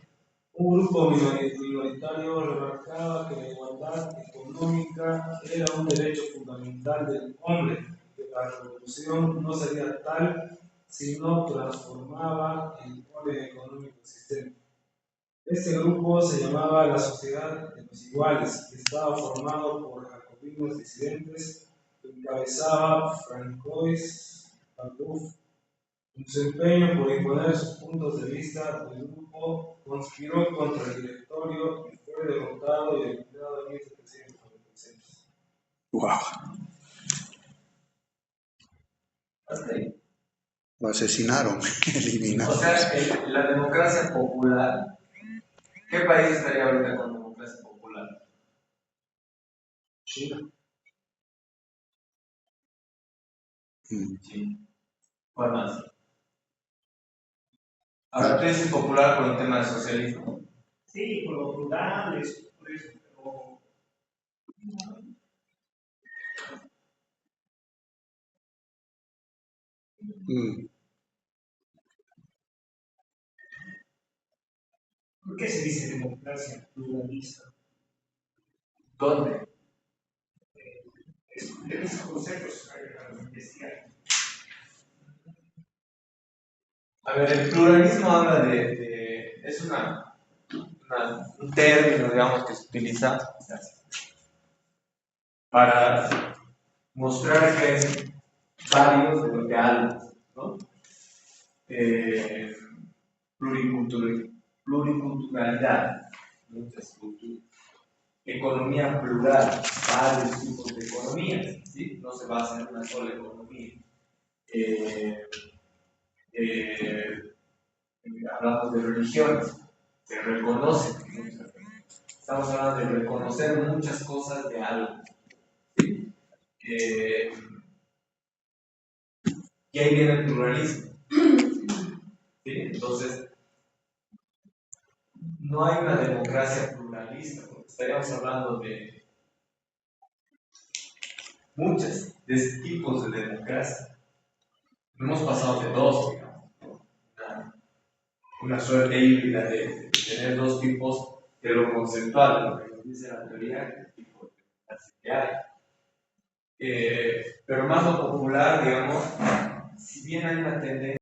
un grupo minoritario remarcaba que la igualdad económica era un derecho fundamental del hombre, que la revolución no sería tal si no transformaba el orden económico existente. Este grupo se llamaba la Sociedad de los Iguales y estaba formado por jacobinos disidentes que encabezaba Francois Babeuf. En su empeño por imponer sus puntos de vista, el grupo conspiró contra el directorio y fue derrotado y eliminado en 1796. Wow. Okay. Lo asesinaron, eliminaron. O sea, la democracia popular, ¿qué país estaría ahorita con democracia popular? China. Sí. ¿Cuál más? Ahora tú dices popular por un tema de socialismo. Sí, por los rurales, por eso, pero... ¿Por qué se dice democracia pluralista? ¿Dónde? De esos conceptos a investigar. A ver, el pluralismo habla es un término, digamos, que se utiliza para mostrar que hay varios de lo que algo, ¿no? Pluriculturalidad, muchas culturas. Economía plural, varios tipos de economías, ¿sí? No se basa en una sola economía. Hablamos de religiones, se reconocen. Estamos hablando de reconocer muchas cosas de algo. ¿Sí? Y ahí viene el pluralismo. ¿Sí? Entonces, no hay una democracia pluralista, porque estaríamos hablando de muchos de este tipos de democracia. Hemos pasado de dos, digamos, una suerte híbrida de tener dos tipos de lo conceptual, de lo que nos dice la teoría, el tipo de democracia que hay. Pero más lo popular, digamos, si bien hay una tendencia